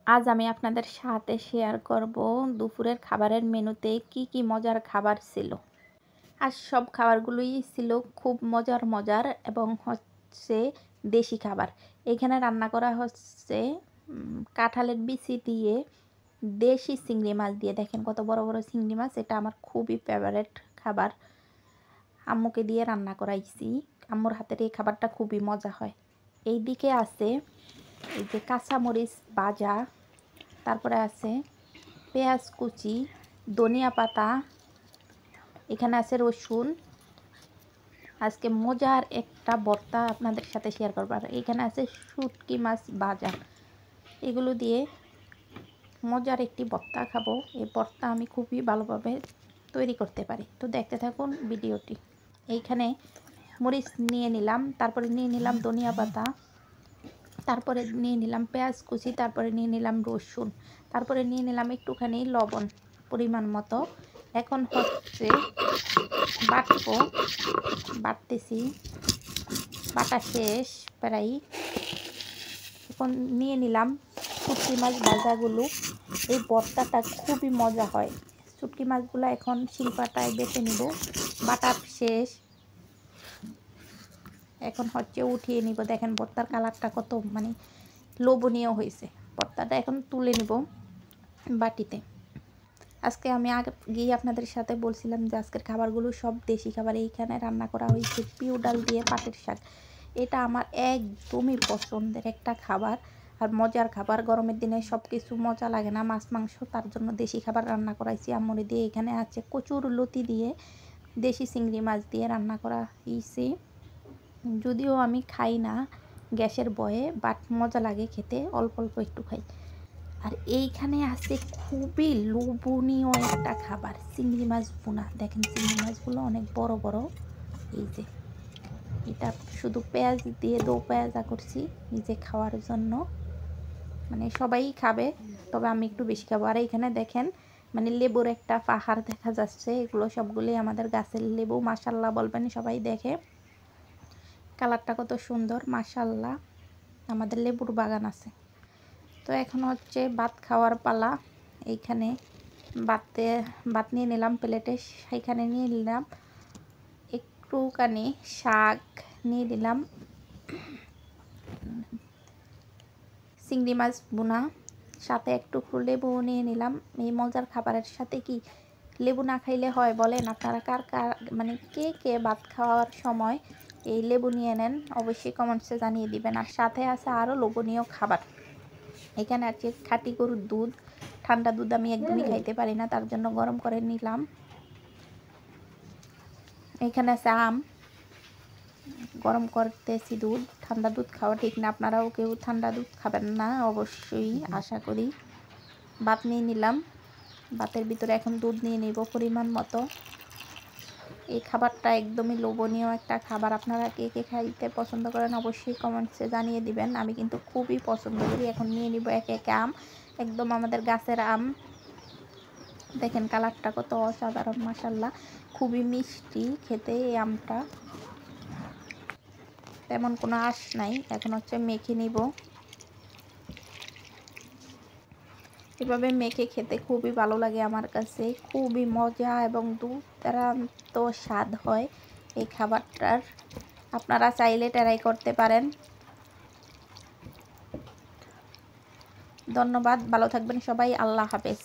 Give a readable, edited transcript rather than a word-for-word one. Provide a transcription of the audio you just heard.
আজ আমি আপনাদের সাথে শেয়ার করব দুপুরের খাবারের মেনুতে কি কি মজার খাবার ছিল। আজ সব খাবারগুলোই ছিল খুব মজার এবং হচ্ছে দেশি খাবার। এখানে রান্না করা হচ্ছে কাঁঠালের বিচি দিয়ে দেশি চিংড়ি মাছ দিয়ে। দেখেন কত বড় বড় চিংড়ি মাছ, এটা আমার খুবই ফেভারিট খাবার। আম্মুকে দিয়ে রান্না করাইছি, আম্মুর হাতের এই খাবারটা খুবই মজা হয়। এই দিকে আছে এই যে কাঁচামরিচ ভাজা, তারপরে আছে পেঁয়াজ কুচি, ধনিয়া পাতা, এখানে আছে রসুন। আজকে মজার একটা ভর্তা আপনাদের সাথে শেয়ার করব। আর এখানে আছে শুটকি মাছ ভাজা। এগুলো দিয়ে মজার একটি ভর্তা খাবো। এই ভর্তা আমি খুবই ভালোভাবে তৈরি করতে পারি, তো দেখতে থাকুন ভিডিওটি। এইখানে মরিচ নিয়ে নিলাম, তারপরে নিয়ে নিলাম ধনিয়া পাতা, তারপরে নিয়ে নিলাম পেঁয়াজ কুচি, তারপরে নিয়ে নিলাম রসুন, তারপরে নিয়ে নিলাম একটুখানি লবণ পরিমাণ মতো। এখন হচ্ছে বাটতেছি, বাটা শেষ প্রায়। এখন নিয়ে নিলাম শুটকি মাছ ভাজাগুলো। এই ভর্তাটা খুবই মজা হয়। শুটকি মাছগুলো এখন শিলপাটায় বেটে নিব, বাটা শেষ। এখন হচ্ছে উঠিয়ে নিব। দেখেন ভর্তার কালারটা কত লোভনীয় হয়েছে। ভর্তাটা এখন তুলে নিব বাটিতে। আজকে আমি আগেই আপনাদের সাথে বলছিলাম যে আজকের খাবারগুলো সব দেশি খাবার। এইখানে রান্না করা হয়েছে পিউ ডাল দিয়ে পাটের শাক। এটা আমার একদমই পছন্দের একটা খাবার আর মজার খাবার। গরমের দিনে সব কিছু মজা লাগে না, মাছ মাংস, তার জন্য দেশি খাবার রান্না করাইছি আম্মুরে দিয়ে। এখানে আছে কচুর লতি দিয়ে দেশি চিংড়ি মাছ দিয়ে রান্না করা হয়েছে। যদিও আমি খাই না গ্যাসের ভয়ে, বাট মজা লাগে খেতে, অল্প অল্প একটু খাই। আর এইখানে আছে খুবই লোভনীয় একটা খাবার, চিংড়ি মাছ ভুনা। দেখেন চিংড়ি মাছগুলো অনেক বড় বড়। এই যে এটা শুধু পেঁয়াজ দিয়ে দো পেঁয়াজা করছি নিজে খাওয়ার জন্য, সবাই খাবে, তবে আমি একটু বেশি খাবো। আর এইখানে দেখেন লেবুর একটা পাহাড় দেখা যাচ্ছে। এগুলো সবগুলোই আমাদের গাছের লেবু। মাশাল্লাহ বলবেন সবাই। দেখে কালারটা কত সুন্দর, মাশাল্লাহ। আমাদের লেবুর বাগান আছে। তো এখন হচ্ছে ভাত খাওয়ার পালা। এইখানে ভাত নিয়ে নিলাম প্লেটে, সেইখানে নিয়ে নিলাম একটুখানি শাক, নিয়ে নিলাম চিংড়ি মাছ ভুনা, সাথে একটু লেবু নিয়ে নিলাম। এই মজার খাবারের সাথে কি লেবু না খাইলে হয় বলেন? আপনারা কার কার কে কে ভাত খাওয়ার সময় এই লেবু নিয়ে নেন, অবশ্যই কমেন্টসে জানিয়ে দিবেন। আর সাথে আছে আরও লোভনীয় খাবার। এখানে আছে খাঁটি গরুর দুধ। ঠান্ডা দুধ আমি একদমই খাইতে পারি না, তার জন্য গরম করে নিলাম। এখানে আছে আম, গরম করতেছি দুধ। ঠান্ডা দুধ খাওয়া ঠিক না, আপনারাও কেউ ঠান্ডা দুধ খাবেন না অবশ্যই, আশা করি। ভাত নিয়ে নিলাম, ভাতের ভিতরে এখন দুধ নিয়ে নিব পরিমাণ মতো। এই খাবারটা একদমই লোভনীয় একটা খাবার। আপনারা কে কে খাইতে পছন্দ করেন অবশ্যই কমেন্টসে জানিয়ে দিবেন। আমি কিন্তু খুবই পছন্দ করি। এখন নিয়ে নিব এক এক আম, একদম আমাদের গাছের আম। দেখেন কালারটা কত অসাধারণ, মাশাল্লাহ। খুবই মিষ্টি খেতে এই আমটা, তেমন কোনো আঁশ নাই। এখন হচ্ছে মেখে নিব। এভাবে মেখে খেতে খুবই ভালো লাগে আমার কাছে, খুবই মজা এবং দুর্দান্ত স্বাদ হয় এই খাবারটার। আপনারা চাইলে ট্রাই করতে পারেন। ধন্যবাদ, ভালো থাকবেন সবাই, আল্লাহ হাফেজ।